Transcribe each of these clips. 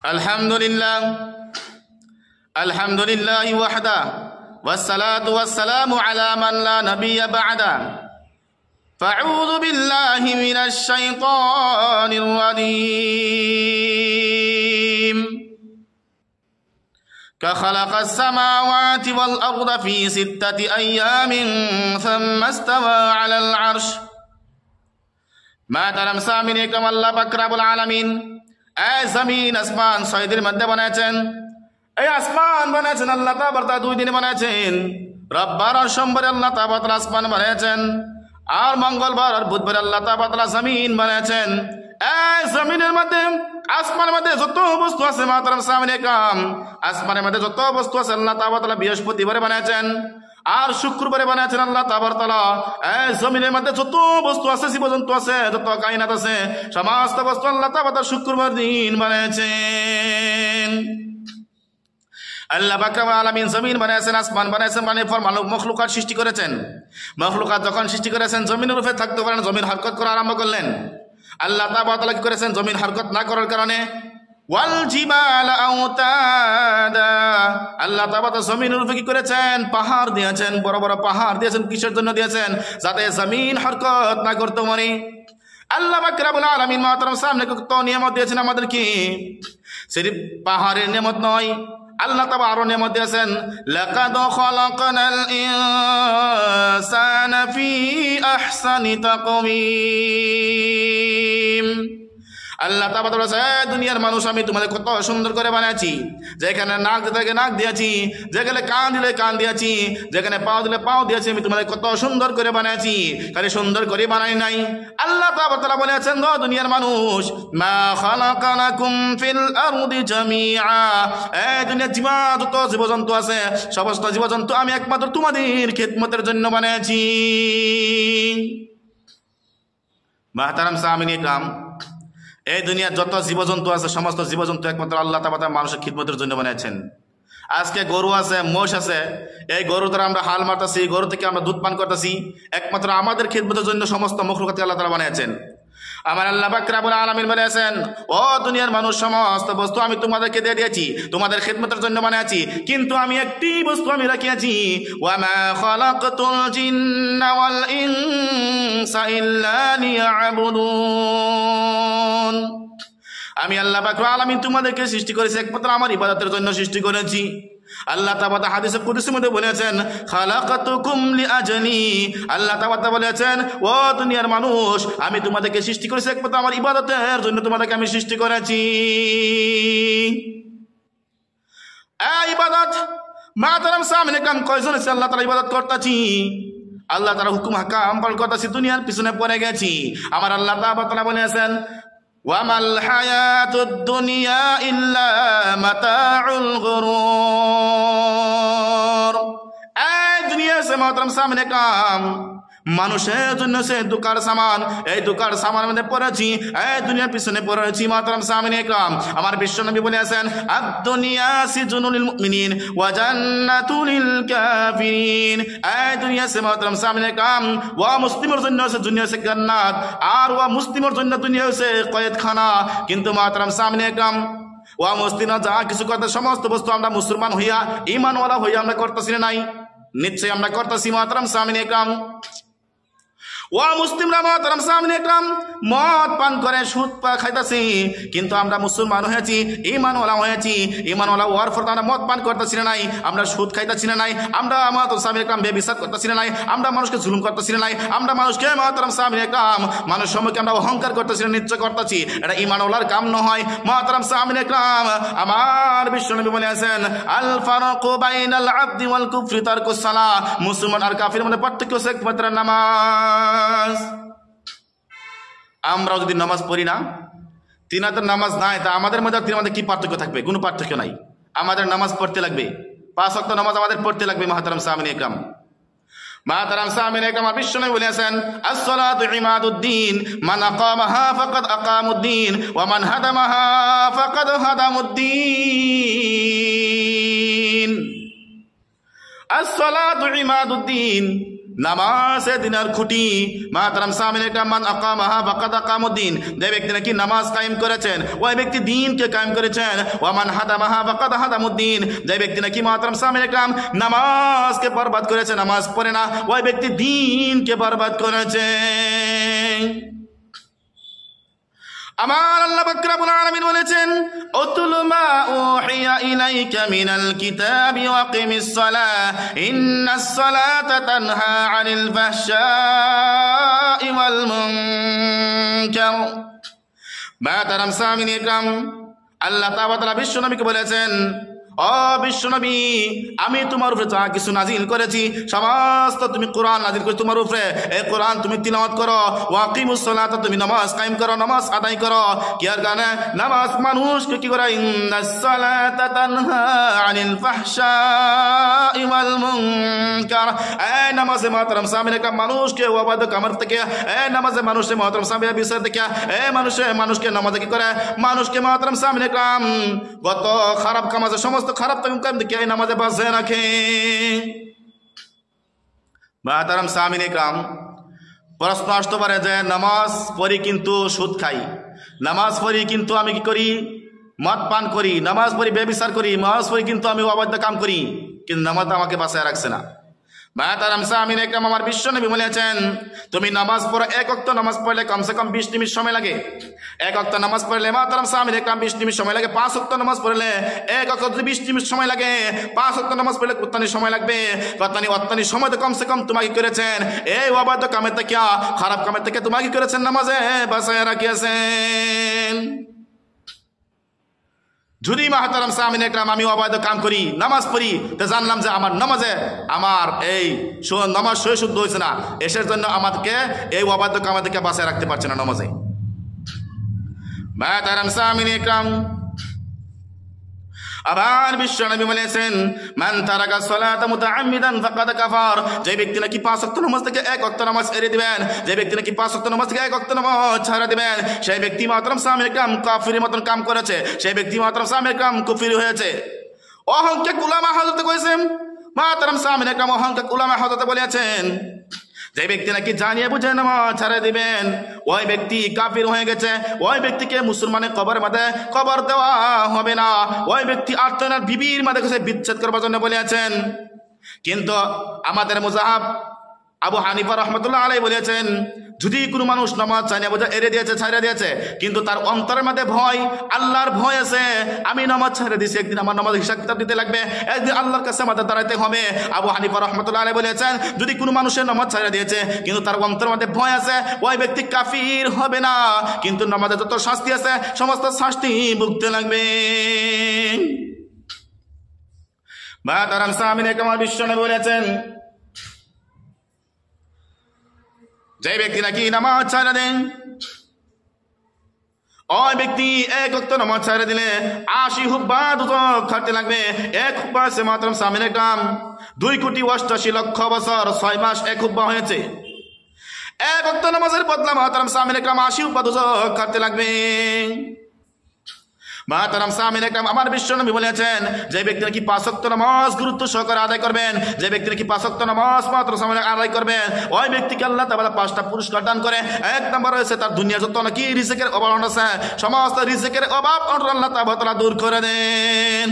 আলহামদুলিল্লাহ আলহামদুলিল্লাহ ওয়াহদা ওয়াসসালাতু ওয়াসসালামু আলা মান লা নাবিয়্যা বা'দা ফাআউযু বিল্লাহি মিনাশ শাইতানির রাজীম খালাকাস সামাওয়াতি ওয়াল আরদা ফি সিত্তাতি আইয়ামিন সুম্মা ইসতাওয়া আলাল আরশ। মাতারাম সামিন একরাম, আল্লাহ পাক রব্বুল আলামিন এই জমিন আসমান 6 দিনের মধ্যে বানাচ্ছেন। এই আসমান বানাচ্ছেন আল্লাহ তাআলা 2 দিনে বানাচ্ছেন। রোববার আর সোমবার আল্লাহ তাআলা আসমান বানাচ্ছেন, আর মঙ্গলবার আর বুধবার আল্লাহ তাআলা জমিন বানাচ্ছেন। এই জমিনের মধ্যে আসমানের মধ্যে যত বস্তু আছে মাতারাম সামিন একরাম, আসমানের মধ্যে যত বস্তু আছে আল্লাহ তাআলা বৃহস্পতিবারে বানাচ্ছেন আর শুক্রবারে বানাচ্ছেন আল্লাহ তাআলা। এই জমিনের মধ্যে যত বস্তু আছে, জীবজন্তু আছে, যত কায়নাত আছে, সমস্ত বস্তু আল্লাহ তাআলা শুক্রবার দিন বানাচ্ছেন। আল্লাহ পাক রব্বুল আলামিন জমিন বানাইছেন, আসমান বানাইছেন, মানে মখলুকাত সৃষ্টি করেছেন। মখলুকাত যখন সৃষ্টি করেছেন জমিনের উপরে থাকতে পারেন, জমিন হরকত করা আরম্ভ করলেন। আল্লাহ তাআলা কি করেছেন, জমিন হরকত না করার কারণে ওয়াল জিবাল আওতাদা, আল্লাহ তাআলা জমিনের উপরে কি করেছেন, পাহাড় দিয়েছেন, বড় বড় পাহাড় দিয়েছেন। কিসের জন্য দিয়েছেন? যাতে জমিন হরকত না করতে পারে। আল্লাহ পাক রব্বুল আলামিন মাতারাম সামনে কত নিয়ামত দিয়েছেন আমাদেরকে, সির্ফ পাহাড়ের নিয়ামত নয়, আল্লাহ তাআলা আরো নিয়ামত দিয়েছেন। লাকাদ খালাকনাল ইনসানা ফি আহসানি তাকওয়িম। আল্লাহ তাআলা বলেছে, দুনিয়ার মানুষ আমি তোমাদের কত সুন্দর করে বানাইছি। যেখানে নাক দিতে নাক দিয়েছি, যেখানে কান দিলে কান দিয়েছি, যেখানে পাও দিলে পাও দিয়েছি, আমি তোমাদের কত সুন্দর করে বানাইছি। খালি সুন্দর করে বানাই নাই। আল্লাহ তাআলা বলেছেন, গো দুনিয়ার মানুষ, মা খালাকানাকুম ফিল আরদি জামিআ, এই দুনিয়ার যত জীবজন্তু আছে, সমস্ত জীবজন্তু আমি একমাত্র তোমাদের খিদমতের জন্য বানাইছি। মাহতারাম সামিন ইকরাম, এই দুনিয়ার যত জীবজন্তু আছে, সমস্ত জীবজন্তু একমাত্র আল্লাহ তাআলা মানুষের খিদমতের জন্য বানিয়েছেন। আজকে গরু আছে, মোষ আছে, এই গরু দ্বারা আমরা হাল মারতেছি, গরু থেকে আমরা দুধ পান করতেছি, একমাত্র আমাদের খিদমতের জন্য সমস্ত মখলুকাতকে আল্লাহ তাআলা বানিয়েছেন। আমার আল্লাহ পাক রব্বুল আলামিন বলেছেন, ও দুনিয়ার মানুষ, সমস্ত বস্তু আমি তোমাদেরকে দিয়ে দিয়েছি, তোমাদের খিদমতের জন্য বানিয়েছি, কিন্তু আমি একটি বস্তু আমি রাখিয়েছি, ওয়া মা খালাকতুল জিন্না ওয়াল ইনসা ইল্লা লিয়াবুদুন। আমি আল্লাহ পাক রব্বুল আলামিন তোমাদেরকে সৃষ্টি করেছি একমাত্র আমার ইবাদতের জন্য সৃষ্টি করেছি। আল্লাহ তাআলা হাদিসে কুদসির মধ্যে বলেছেন, খালাকাতুকুম লিআজলি, আল্লাহ তাআলা বলেছেন, ও দুনিয়ার মানুষ, আমি তোমাদেরকে সৃষ্টি করেছি একমাত্র আমার ইবাদতের জন্য, তোমাদেরকে আমি সৃষ্টি করেছি। এই ইবাদত মাতারাম সামনে কাম কয়জন আছে আল্লাহ তাআলা ইবাদত করতেছি, আল্লাহ তাআলা হুকুম হাকাম পালন করতেছি, দুনিয়ার পিছনে পড়ে গেছি। আমার আল্লাহ তাআলা বলেছেন, ওয়ামাল হায়াতুদ দুনিয়া ইল্লা মাতাউল গুরুর। এই দুনিয়া সে মাতারাম সামনে কাম মানুষের জন্য সে দুকার সামান, এই দুকার সামান মধ্যে পড়েছি, এই দুনিয়ার পিছনে পড়েছি। মাতারাম সামিন ইকরাম, আমার বিশ্ব নবী বলেছেন, আদ-দুনিয়া সিজনুল মুমিনিন ওয়া জান্নাতুল লিল কাফিরিন। এই দুনিয়া সে মাতারাম সামিন ইকরাম, ওয়া মুসলিমের জন্য সে দুনিয়া সে জান্নাত, আর ওয়া মুসলিমের জন্য দুনিয়া সে কয়েদখানা। কিন্তু মাতারাম সামিন ইকরাম, ওয়া মুসলিমরা যা কিছু করতে, সমস্ত বস্তু আমরা মুসলমান হইয়া, ঈমানওয়ালা হইয়া আমরা করতেছি না? নাই, নিশ্চয়ই আমরা করতেছি। মাতারাম সামিন ইকরাম, ও মুসলিমরা মাতারাম সামিন ইকরাম, মদ পান করে সুদ খাইতেছি, কিন্তু আমরা মুসলমান হয়েছি, ঈমানওয়ালা হয়েছি। ঈমানওয়ালা হওয়ার পর আমরা মদ পান করতেছি না? নাই, আমরা সুদ খাইতেছি না? নাই, আমরা মাতারাম সামিন ইকরাম বেবিচার করতেছি না? নাই, আমরা মানুষকে জুলুম করতেছি না? নাই, আমরা মানুষকে মাতারাম সামিন ইকরাম মানুষ সম্মুখে আমরা অহংকার করতেছি না? নিশ্চয় করতেছি। এটা ঈমানওয়ালার কাম নয়। মাতারাম সামিন ইকরাম, আমার বিশ্ব নবী বলেছেন, আল ফারাকু বাইনাল আবদি ওয়াল কুফরি তারকুস সালাহ, মুসলমান আর কাফিরের মধ্যে পার্থক্য হচ্ছে একমাত্র নামাজ। আমরা যদি নামাজ পড়ি না, তিন রাতের নামাজ নাই, তা আমাদের মধ্যে তিন মধ্যে কি পার্থক্য থাকবে? কোনো পার্থক্য নাই। আমাদের নামাজ পড়তে লাগবে, 5 ওয়াক্ত নামাজ আমাদের পড়তে লাগবে। মাহতারাম সামিন ইকরাম, মাহতারাম সামিন ইকরাম, বিশ্বনবী বলেছেন, আস-সালাতু ইমাদুদ্দিন, মান আকামাহা ফাকাদ আকামুদ্দিন ওয়া মান হাদামাহা ফাকাদ হাদামুদ্দিন। আস-সালাতু ইমাদুদ্দিন, নামাজে দিনের খুঁটি। মাহতারাম সামিন একরাম, মান আকামাহা ফাকাদ আকামুদ্দিন, যে ব্যক্তি নাকি নামাজ কায়েম করেছেন ওই ব্যক্তি দ্বীনকে কায়েম করেছেন। ওয়া মান হাদামাহা ফাকাদ হাদামুদ্দিন, যে ব্যক্তি নাকি মাহতারাম সামিন একরাম নামাজকে বরবাদ করেছে, নামাজ পড়ে না, ওই ব্যক্তি দ্বীনকে বরবাদ করেছে। আমার আল্লাহ পাক রব্বুল আলামিন বলেছেন, উতলু মা উহিয়া ইলাইকা মিনাল কিতাবি ওয়া কিমিস সালাহ ইন্নাস সালাতা তানহা আনিল ফাহশাই ওয়াল মুনকার। মাহতারাম সামিন ইকরাম, আল্লাহ তাআলা বিশ্ব নবীকে বলেছেন, ও বিশ্বনবী, আমি তোমার উপরে যা কিছু নাজিল করেছি সমস্ত তুমি কোরআন নাজিল করেছি তোমার উপরে, এই কোরআন তুমি তিলাওয়াত করো। ওয়াকিমুস সালাত, তুমি নামাজ কায়েম করো, নামাজ আদায় করো। কি আর গানে নামাজ মানুষকে কি করে, ইন্নাস সালাতা তানহা আনিল ফাহশাই ওয়াল মুনকার, এই নামাজে মাহতারাম সামিন একরাম মানুষকে অবাধ্য কামের থেকে, এই নামাজে মানুষে মাহতারাম সামিন বিষয় থেকে, এই মানুষকে নামাজে কি করে, মানুষকে মাহতারাম সামিন একরাম কত খারাপ কাম আছে সমস্ত খারাপ কাম থেকে এই নামাজে বাঁচিয়ে রাখে। মাহতারাম সামিন একরাম, প্রশ্ন আসতে পারে যে নামাজ পড়ি কিন্তু সুদ খাই, নামাজ পড়ি কিন্তু আমি কি করি, মদ পান করি, নামাজ পড়ি ব্যভিচার করি, নামাজ পড়ি কিন্তু আমি অবৈধ কাম করি, কিন্তু নামাজ আমাকে বাঁচায় রাখছে না। মাহতারাম সামিন একরাম, আমার বিশ্ব নবী বলেছেন, তুমি নামাজ পড়ো, এক ওয়াক্ত নামাজ পড়লে কমসে কম 20 মিনিট সময় লাগে। এক ওয়াক্ত নামাজ পড়লে মাহতারাম সামিন একরাম 20 মিনিট সময় লাগে। 5 ওয়াক্ত নামাজ পড়লে এক ওয়াক্ত 20 মিনিট সময় লাগে। 5 ওয়াক্ত নামাজ পড়লে কতখানি সময় লাগবে? কতখানি সময় তো কমসে কম তোমাকে করেছেন এই অবাধ্য কামের থেকে, খারাপ কামের থেকে তোমাকে করেছেন, নামাজে বাঁচায় রাখিয়েছেন। যদি মাহতারাম সামিন একরাম আমি অবৈধ কাম করি, নামাজ পড়ি, তো জানলাম যে আমার নামাজে আমার এই নামাজ সই শুদ্ধ হয়েছে না, এসের জন্য আমাদেরকে এই অবৈধ কামা থেকে বাঁচায় রাখতে পারছে না নামাজে। মাহতারাম সামিন একরাম, আবার বিশ্ব নবী বলেছেন, মান তারাকা সালাতা মুতাআম্মিদান ফাকাদ কাফার, যে ব্যক্তি নাকি 5 ওয়াক্ত নামাজ থেকে 1 ওয়াক্ত নামাজ এড়িয়ে দিবেন, যে ব্যক্তি নাকি 5 ওয়াক্ত নামাজ থেকে 1 ওয়াক্ত নামাজ ছাড়া দিবেন, সেই ব্যক্তি মাহতারাম সামিন একরাম কাফিরের মতন কাম করেছে, সেই ব্যক্তি মাহতারাম সামিন একরাম কুফরি হয়েছে। অহংকে উলামা হযরত কইছেন, মাহতারাম সামিন একরাম অহংকে উলামা হযরত বলেছেন, যে ব্যক্তি নাকি জানিয়ে বুঝে নামাজ ছাড়া দিবেন ওই ব্যক্তি কাফির হয়ে গেছে, ওই ব্যক্তিকে মুসলমানের কবরের মধ্যে কবর দেওয়া হবে না, ওই ব্যক্তি আত্মনার বিবির মধ্যে কাছে বিচ্ছেদ করবার জন্য বলেছেন। কিন্তু আমাদের মুজাহাব আবু হানিফা রহমতুল্লাহ আলাইহি বলেছেন, যদি কোনো মানুষ নামাজ জানিয়ে বুঝে এড়িয়ে দিয়েছে, ছাড়িয়ে দিয়েছে, কিন্তু তার অন্তরের মধ্যে ভয়, আল্লাহর ভয় আছে, আমি নামাজ ছেড়ে দিয়েছি, একদিন আমার নামাজ হিসাব কিতাব দিতে লাগবে, একদিন আল্লাহর কাছে আমাদের দাঁড়াতে হবে। আবু হানিফা রহমতুল্লাহ আলাইহি বলেছেন, যদি কোনো মানুষের নামাজ ছেড়ে দিয়েছে কিন্তু তার অন্তরের মধ্যে ভয় আছে, ওই ব্যক্তি কাফির হবে না, কিন্তু নামাজে যত শাস্তি আছে সমস্ত শাস্তি ভুগতে লাগবে। মাহতারাম সামিন একরাম বিশ্ব নবী বলেছেন, যে ব্যক্তি নাকি নামাজ ছাড়া দেন ওই ব্যক্তি 1 ওয়াক্ত নামাজ ছাড়া দিলে 80 হুব্বা দুজক খাটতে লাগবে। 1 হুব্বা সে মাত্র সামিন একরাম 2,88,00,000 বছর 6 মাস 1 হুব্বা হয়েছে। 1 ওয়াক্ত নামাজের বদলা মাহতারাম সামিন একরাম 80 হুব্বা দুজক খাটতে লাগবে। মাহতারাম সামিন একরাম, আমার বিশ্ব নবী বলেছেন, যে ব্যক্তি নাকি 5 ওয়াক্ত নামাজ গুরুত্ব সহকারে আদায় করবেন, যে ব্যক্তি নাকি 5 ওয়াক্ত নামাজ মাত্র সামনে আদায় করবেন, ওই ব্যক্তিকে আল্লাহ তাআলা 5টা পুরস্কার দান করে। 1 নম্বর হয়েছে তার দুনিয়া যত নাকি রিজিকের অভাব আছে সমস্ত রিজিকের অভাব আল্লাহ তাআলা দূর করে দেন।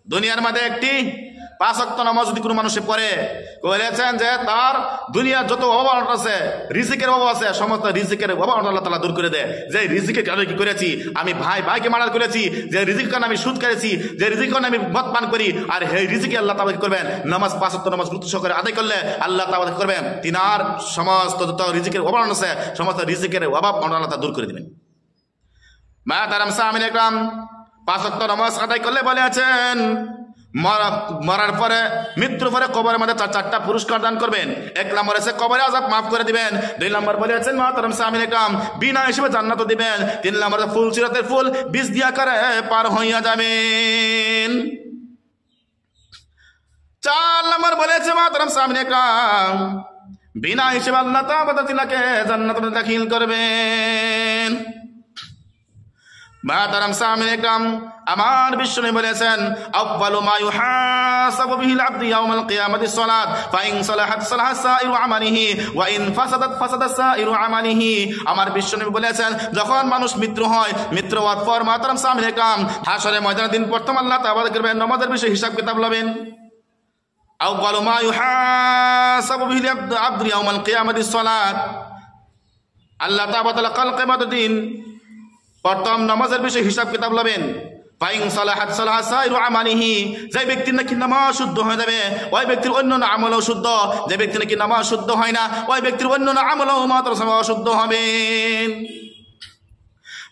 দুনিয়ার মধ্যে একটি 5 ওয়াক্ত নামাজ যদি কোনো মানুষে পড়ে, বলেছেন যে তার দুনিয়ার যত অভাব আছে, রিজিকের অভাব আছে, সমস্ত রিজিকের অভাব আল্লাহ তাআলা দূর করে দেয়। যে রিজিকের কারণে কি করেছি, আমি ভাইকে মার্ডার করেছি, যে রিজিকের কারণে আমি সুদ করেছি, যে রিজিকের কারণে আমি মদ পান করি, আর এই রিজিকে আল্লাহ তাআলা কি করবেন, নামাজ 5 ওয়াক্ত নামাজ গুরুত্ব সহকারে আদায় করলে আল্লাহ তাআলা কি করবেন, তিনার সমস্ত যত রিজিকের অভাব আছে সমস্ত রিজিকের অভাব আল্লাহ তাআলা দূর করে দিবেন। মাহতারাম সামিন একরাম, 5 ওয়াক্ত নামাজ আদায় করলে বলে আছেন, মরার পরে মৃত্যুর পরে কবরের মধ্যে 4টা পুরস্কার দান করবেন। 1 নম্বর আছে কবরে আযাব মাফ করে দিবেন। 2 নম্বর বলেছেন মাহতারাম সামিন একরাম বিনা হিসেবে জান্নাত দিবেন। 3 নম্বরে ফুল সিরাতের ফুল বীজ দিয়া করে পার হইয়া যাবেন। 4 নম্বর বলেছে মাহতারাম সামিন একরাম বিনা হিসেবে আল্লাহ তাআলা তিনাকে জান্নাতে দাখিল করবেন। মাহতারাম সামিন একরাম, আমার বিশ্বনবী বলেছেন আউয়ালু মা ইউহাসাবু বিহিল আবদু ইয়াউমাল কিয়ামাতিস সালাত ফাইন সালাহাত সালাহা সাইরু আমালিহি ওয়া ইন ফাসাদাত ফাসাদা সাইরু আমালিহি। আমার বিশ্বনবী বলেছেন যখন মানুষ মৃত্যু হয়, মৃত্যু হওয়ার পর মাহতারাম সামিন একরাম হাশরের ময়দানের দিন প্রথম আল্লাহ তাআলা করবেন নামাজের বিষয়ে হিসাব কিতাব লবেন। আউয়ালু মা ইউহাসাবু বিহিল আবদু ইয়াউমাল কিয়ামাতিস সালাত, আল্লাহ তাআলা কাল কিয়ামতের দিন প্রথম নামাজের বিষয়ে হিসাব কিতাব লবেন। ফাইন সালাহাত সালাহা সাইরু আমালিহি, যে ব্যক্তির নাকি নামাজ শুদ্ধ হয়ে যাবে ওই ব্যক্তির অন্যান্য আমলও শুদ্ধ, যে ব্যক্তি নাকি নামাজ শুদ্ধ হয় না ওই ব্যক্তির অন্যান্য আমলও মাত্র অশুদ্ধ হবে।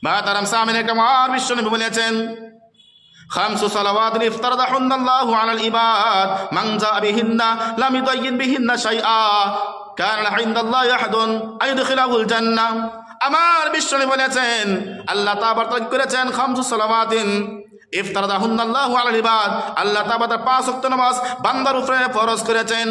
মাহতারাম সামিন একরাম, আর বিশ্বনবী বলেছেন খামসু সালাওয়াতিন ইফতারাদাহুন্না আল্লাহু আলাল ইবাদ মান জা বিহিন্না লাম ইউদায়্যিন বিহিন্না শাইআ কানা ইনদাল্লাহি আহাদুন আইয়ুদখিলাহুল জান্নাহ। আমার বিশ্বনবী বলেছেন আল্লাহ তাআলা করেছেন খামসু সালাওয়াতিন ইফতারাদাহুন্না আল্লাহু আলাল ইবাদ, আল্লাহ তাআলা 5 ওয়াক্ত নামাজ বান্দার উপরে ফরজ করেছেন।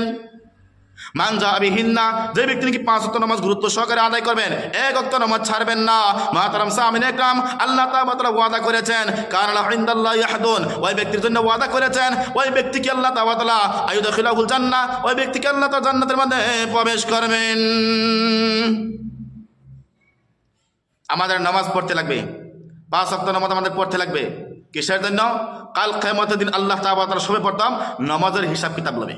মান জা বিহিন্না, যে ব্যক্তি নাকি 5 ওয়াক্ত নামাজ গুরুত্ব সহকারে আদায় করবেন, 1 ওয়াক্ত নামাজ ছাড়বেন না, মাহতারাম সামিন একরাম আল্লাহ তাআলা ওয়াদা করেছেন কানা ইনদাল্লাহি আহাদুন, ওই ব্যক্তির জন্য ওয়াদা করেছেন ওই ব্যক্তিকে আল্লাহ তাআলা আইয়ুদখিলাহুল জান্নাহ, ওই ব্যক্তিকে আল্লাহ তাআলা জান্নাতের মধ্যে প্রবেশ করবেন। আমাদের নামাজ পড়তে লাগবে, 5 ওয়াক্ত নামাজ আমাদের পড়তে লাগবে। কিসের জন্য? কাল কিয়ামতের দিন আল্লাহ তাআলা সবে পড়তাম নামাজের হিসাব কিতাব লবে।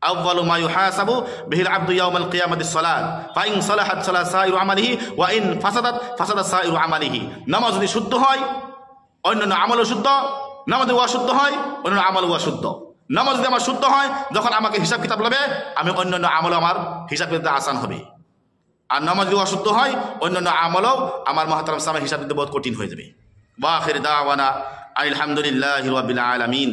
আউয়ালু মা ইউহাসাবু বিহিল আবদু ইয়াউমাল কিয়ামাতিস সালাত ফাইন সালাহাত সালাহা সাইরু আমালিহি ওয়া ইন ফাসাদাত ফাসাদা সাইরু আমালিহি। নামাজ যদি শুদ্ধ হয় অন্যান্য আমলও শুদ্ধ, নামাজ যদি অশুদ্ধ হয় অন্যান্য আমলও অশুদ্ধ। নামাজ যদি আমার শুদ্ধ হয় যখন আমাকে হিসাব কিতাব লবে আমি অন্যান্য আমল আমার হিসাব কিতাব আসান হবে, আর নামাজ যদি অশুদ্ধ হয় অন্যান্য আমলও আমার মাহতারাম সামনে হিসাব দিতে বহুত কঠিন হয়ে যাবে। ওয়া আখির দাওয়ানা আলহামদুলিল্লাহি রাব্বিল আলামিন।